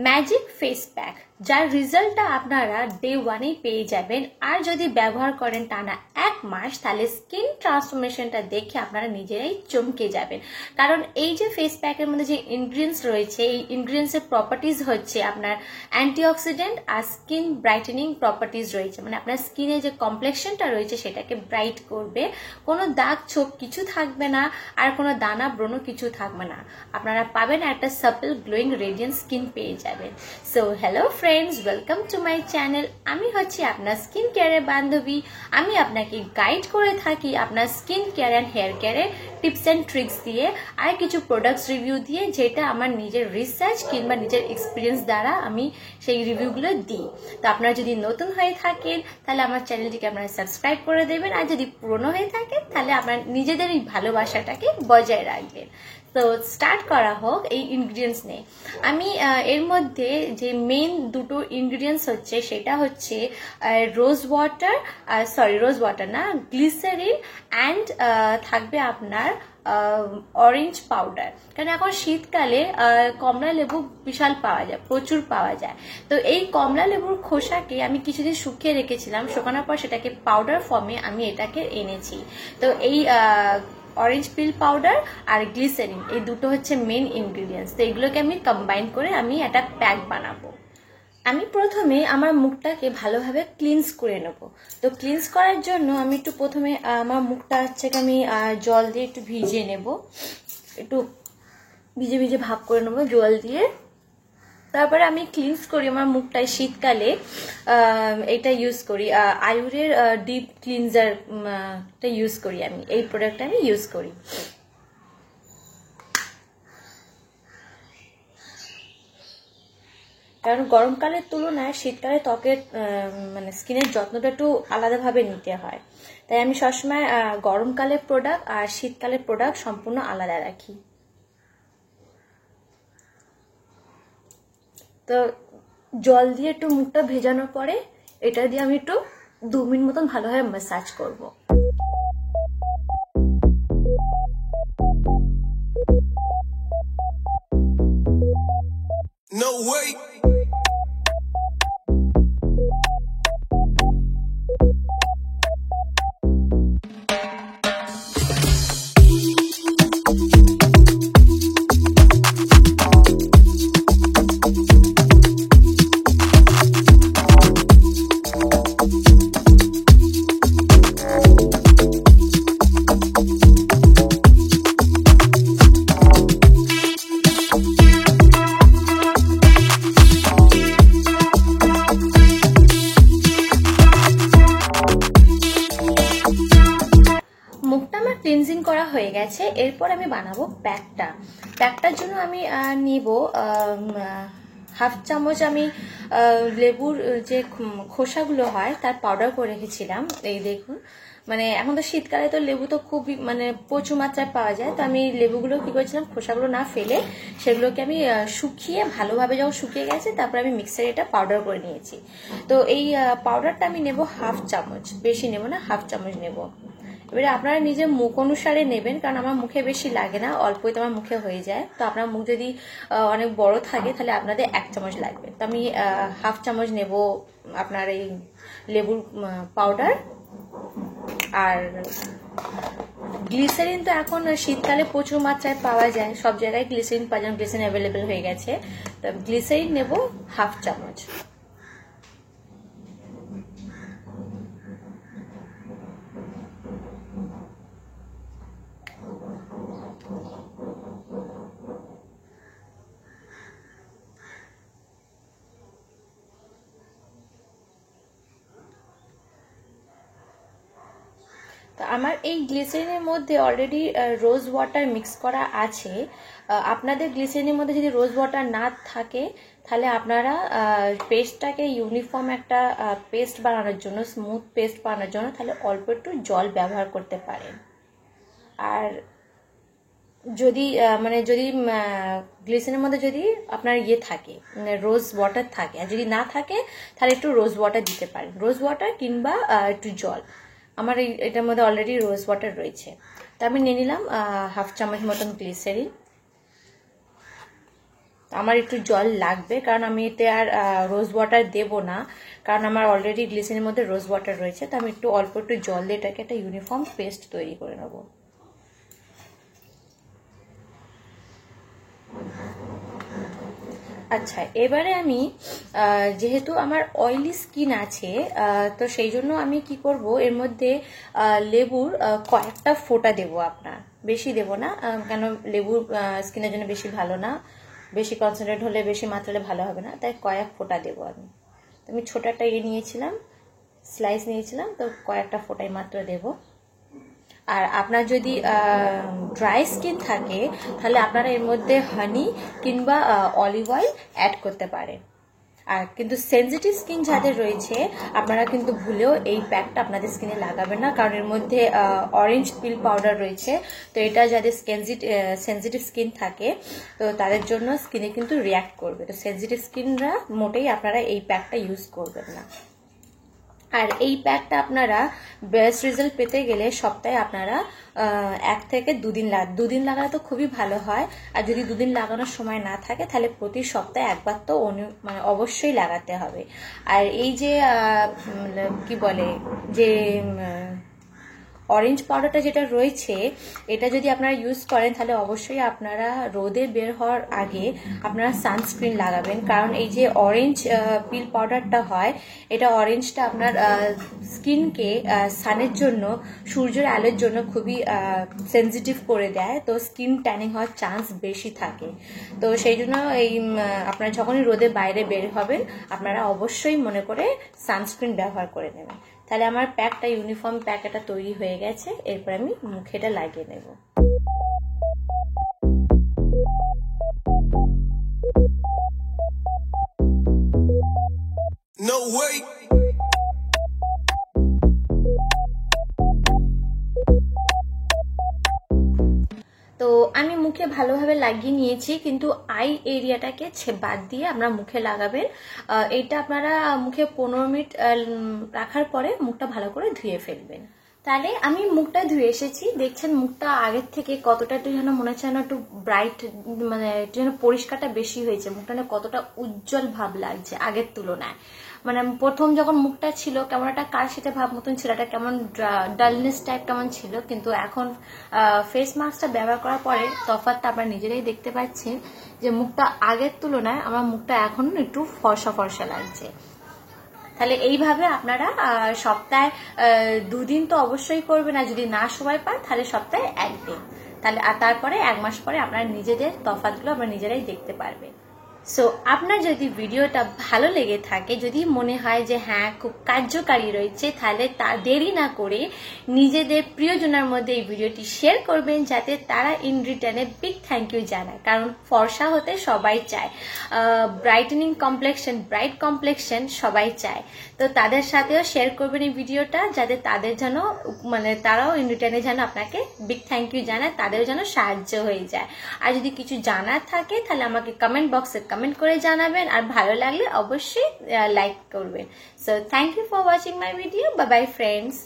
Magic face pack, যার রেজাল্টটা আপনারা ডে 1-এই পেয়ে যাবেন। আর যদি ব্যবহার করেন টানা 1 মাস, তাহলে স্কিন ট্রান্সফরমেশনটা দেখে আপনারা নিজেরাই চমকে যাবেন। কারণ এই যে ফেস প্যাকের মধ্যে যে ইনগ্রিডিয়েন্টস রয়েছে, এই ইনগ্রিডিয়েন্টসের প্রপার্টিজ হচ্ছে আপনার অ্যান্টিঅক্সিডেন্ট আর স্কিন ব্রাইটেনিং প্রপার্টিজ রয়েছে। মানে আপনার স্কিনে যে কমপ্লেক্সনটা রয়েছে সেটাকে ব্রাইট করবে, কোনো দাগ ছোপ কিছু থাকবে না, আর কোনো দানা ব্রণ কিছু থাকবে না। আপনারা পাবেন একটা সাপল গ্লোয়িং রেডিয়েন্ট স্কিন পেয়ে যাবেন। So hello friends, welcome to my channel. আমি হচ্ছি আপনার স্কিন কেয়ারের বান্ধবী। আমি আপনাকে গাইড করে থাকি আপনার স্কিন কেয়ার অ্যান্ড হেয়ার কেয়ারের টিপস অ্যান্ড ট্রিক্স দিয়ে, আর কিছু প্রোডাক্টস রিভিউ দিয়ে, যেটা আমার নিজের রিসার্চ কিংবা নিজের এক্সপিরিয়েন্স দ্বারা আমি সেই রিভিউগুলো দিই। তো আপনারা যদি নতুন হয়ে থাকেন তাহলে আমার চ্যানেলটিকে আপনারা সাবস্ক্রাইব করে দেবেন, আর যদি পুরনো হয়ে থাকেন তাহলে আপনার নিজেদের এই ভালোবাসাটাকে বজায় রাখবেন। তো স্টার্ট করা হোক। এই ইনগ্রিডিয়েন্টস নেই আমি এর মধ্যে যে মেইন দুটো ইনগ্রিডিয়েন্টস হচ্ছে, সেটা হচ্ছে রোজ ওয়াটার না, গ্লিসারিন অ্যান্ড থাকবে আপনার অরেঞ্জ পাউডার। কারণ এখন শীতকালে কমলা লেবু বিশাল পাওয়া যায়, প্রচুর পাওয়া যায়। তো এই কমলা লেবুর খোসাকে আমি কিছুদিন শুকিয়ে রেখেছিলাম, শুকানোর পর সেটাকে পাউডার ফর্মে আমি এটাকে এনেছি। তো এই অরেঞ্জ পিল পাউডার আর গ্লিসারিন, এই দুটো হচ্ছে মেইন ইনগ্রিডিয়েন্টস। তো এগুলোকে আমি কম্বাইন করে আমি একটা প্যাক বানাবো। আমি প্রথমে আমার মুখটাকে ভালোভাবে ক্লিনস করে নেব। তো ক্লিনস করার জন্য আমি একটু প্রথমে আমার মুখটা হচ্ছে আমি জল দিয়ে একটু ভিজিয়ে নেব, একটু ভিজে ভিজে ভাব করে নেবো জল দিয়ে। তারপরে আমি ক্লিনস করি আমার মুখটায়। শীতকালে এটা ইউজ করি, আয়ুরের ডিপ ক্লিনজারটা ইউজ করি আমি, এই প্রোডাক্টটা আমি ইউজ করি। কারণ গরমকালের তুলনায় শীতকালে ত্বকের মানে স্কিনের যত্নটা একটু আলাদাভাবে নিতে হয়, তাই আমি সবসময় গরমকালের প্রোডাক্ট আর শীতকালের প্রোডাক্ট সম্পূর্ণ আলাদা রাখি। তো জল দিয়ে একটু মুখটা ভেজানোর পরে এটা দিয়ে আমি একটু 2 মিনিট মতন ভালোভাবে ম্যাসাজ করব। No way. মুখটা আমার ক্লিনজিং করা হয়ে গেছে। এরপর আমি বানাবো প্যাকটার জন্য আমি নিব হাফ চামচ আমি লেবুর যে খোসাগুলো হয় তার পাউডার করে রেখেছিলাম। এই দেখুন, মানে এখন তো শীতকালে তো লেবু তো খুবই মানে প্রচুর মাত্রায় পাওয়া যায়। তো আমি লেবুগুলো কি করেছিলাম, খোসাগুলো না ফেলে সেগুলোকে আমি শুকিয়ে ভালোভাবে যখন শুকিয়ে গেছে তারপর আমি মিক্সারে এটা পাউডার করে নিয়েছি। তো এই পাউডারটা আমি নেব হাফ চামচ, বেশি নেব না, হাফ চামচ নেব। এবারে আপনারা নিজের মুখ অনুসারে নেবেন, কারণ আমার মুখে বেশি লাগে না, অল্পই তো আমার মুখে হয়ে যায়। তো আপনার মুখ যদি অনেক বড় থাকে তাহলে আপনাদের 1 চামচ লাগবে। তো আমি হাফ চামচ নেব আপনার এই লেবুর পাউডার। আর গ্লিসারিন তো এখন শীতকালে প্রচুর মাত্রায় পাওয়া যায়, সব জায়গায় গ্লিসারিন পাওয়া যায়, গ্লিসারিন অ্যাভেলেবেল হয়ে গেছে। তো গ্লিসারিন নেব হাফ চামচ। তো আমার এই গ্লিসারিনের মধ্যে অলরেডি রোজ ওয়াটার মিক্স করা আছে। আপনাদের গ্লিসারিনের মধ্যে যদি রোজ ওয়াটার না থাকে তাহলে আপনারা পেস্টটাকে ইউনিফর্ম একটা পেস্ট বানানোর জন্য, স্মুথ পেস্ট বানানোর জন্য তাহলে অল্প একটু জল ব্যবহার করতে পারেন। আর যদি যদি গ্লিসারিনের মধ্যে যদি আপনার থাকে রোজ ওয়াটার থাকে, আর যদি না থাকে তাহলে একটু রোজ ওয়াটার দিতে পারেন, রোজ ওয়াটার কিংবা একটু জল। আমার এটার মধ্যে অলরেডি রোজ ওয়াটার রয়েছে। তো আমি নিয়ে নিলাম হাফ চামচ মতন গ্লিসারিন। আমার একটু জল লাগবে, কারণ আমি এতে আর রোজ ওয়াটার দেব না, কারণ আমার অলরেডি গ্লিসারিনের মধ্যে রোজ ওয়াটার রয়েছে। তো আমি একটু অল্প একটু জল দিয়ে এটাকে একটা ইউনিফর্ম পেস্ট তৈরি করে নেব। আচ্ছা, এবারে আমি যেহেতু আমার অয়েলি স্কিন আছে, তো সেই জন্য আমি কি করব, এর মধ্যে লেবুর কয়েকটা ফোঁটা দেব। আপনার বেশি দেব না, কেন লেবুর স্কিনের জন্য বেশি ভালো না, বেশি কনসেন্ট্রেট হলে, বেশি মাত্রালে ভালো হবে না, তাই কয়েক ফোঁটা দেবো আমি। তো আমি ছোট একটা নিয়েছিলাম, স্লাইস নিয়েছিলাম, তো কয়েকটা ফোঁটাই মাত্র দেব। আর আপনার যদি ড্রাই স্কিন থাকে তাহলে আপনারা এর মধ্যে হানি কিংবা অলিভ অয়েল অ্যাড করতে পারেন। আর কিন্তু সেনজিটিভ স্কিন যাদের রয়েছে আপনারা কিন্তু ভুলেও এই প্যাকটা আপনাদের স্কিনে লাগাবেন না, কারণ এর মধ্যে অরেঞ্জ পিল পাউডার রয়েছে। তো এটা যাদের সেনজিটিভ স্কিন থাকে তো তাদের জন্য স্কিনে কিন্তু রিয়াক্ট করবে। তো সেনজিটিভ স্কিনরা মোটেই আপনারা এই প্যাকটা ইউজ করবেন না। আর এই প্যাকটা আপনারা বেস্ট রেজাল্ট পেতে গেলে সপ্তাহে আপনারা 1 থেকে 2 দিন লাগালে তো খুবই ভালো হয়। আর যদি 2 দিন লাগানোর সময় না থাকে তাহলে প্রতি সপ্তাহে একবার তো মানে অবশ্যই লাগাতে হবে। আর এই যে কি বলে যে অরেঞ্জ পাউডারটা যেটা রয়েছে, এটা যদি আপনারা ইউজ করেন তাহলে অবশ্যই আপনারা রোদে বের হওয়ার আগে আপনারা সানস্ক্রিন লাগাবেন, কারণ এই যে অরেঞ্জ পিল পাউডারটা হয়, এটা অরেঞ্জটা আপনার স্কিনকে সানের জন্য, সূর্যের আলোর জন্য খুবই সেনজিটিভ করে দেয়। তো স্কিন ট্যানিং হওয়ার চান্স বেশি থাকে। তো সেই জন্য এই আপনারা যখনই রোদে বাইরে বের হবেন আপনারা অবশ্যই মনে করে সানস্ক্রিন ব্যবহার করে নেবেন। তাহলে আমার প্যাকটা ইউনিফর্ম প্যাক এটা তৈরি হয়ে গেছে। এরপর আমি মুখে এটা লাগিয়ে নেব। No way. তো আমি মুখে ভালোভাবে লাগিয়ে নিয়েছি, কিন্তু আই এরিয়াটাকে বাদ দিয়ে আমরা মুখে লাগাবেন। এটা আপনারা মুখে 15 মিনিট রাখার পরে মুখটা ভালো করে ধুয়ে ফেলবেন। তাহলে আমি মুখটা ধুয়ে এসেছি, দেখছেন মুখটা আগের থেকে কতটা একটু যেন মনে হচ্ছে না একটু ব্রাইট, মানে একটু যেন পরিষ্কারটা বেশি হয়েছে, মুখটা না কতটা উজ্জ্বল ভাব লাগছে আগের তুলনায়। মানে প্রথম যখন মুখটা ছিল কেমন একটা কালশিটে ভাব মতন ছিল, এটা কেমন ডালনেস টাইপ কেমন ছিল, কিন্তু এখন ফেস মাস্কটা ব্যবহার করার পরে তফাৎটা আপনারা নিজেরাই দেখতে পাচ্ছেন যে মুখটা আগের তুলনায় আমার মুখটা এখন একটু ফর্সা ফর্সা লাগছে। তাহলে এইভাবে আপনারা সপ্তাহে 2 দিন তো অবশ্যই করবেন, আর যদি না সময় পান তাহলে সপ্তাহে 1 দিন। তাহলে আর তারপরে 1 মাস পরে আপনারা নিজেদের তফাৎগুলো আপনারা নিজেরাই দেখতে পারবেন। সো আপনার যদি ভিডিওটা ভালো লেগে থাকে, যদি মনে হয় যে হ্যাঁ খুব কার্যকারী রয়েছে, তাহলে তা দেরি না করে নিজেদের প্রিয়জনের মধ্যে এই ভিডিওটি শেয়ার করবেন, যাতে তারা ইন রিটার্নে বিগ থ্যাংক ইউ জানায়। কারণ ফর্সা হতে সবাই চায়, ব্রাইটেনিং কমপ্লেক্সন, ব্রাইট কমপ্লেক্সন সবাই চায়। তো তাদের সাথেও শেয়ার করবেন এই ভিডিওটা, যাতে তাদের যেন মানে তারাও ইন রিটার্নে যেন আপনাকে বিগ থ্যাংক ইউ জানায়, তাদের যেন সাহায্য হয়ে যায়। আর যদি কিছু জানার থাকে তাহলে আমাকে কমেন্ট বক্সে কমেন্ট করে জানাবেন, আর ভালো লাগলে অবশ্যই লাইক করবেন। So thank you for watching my video. Bye bye friends.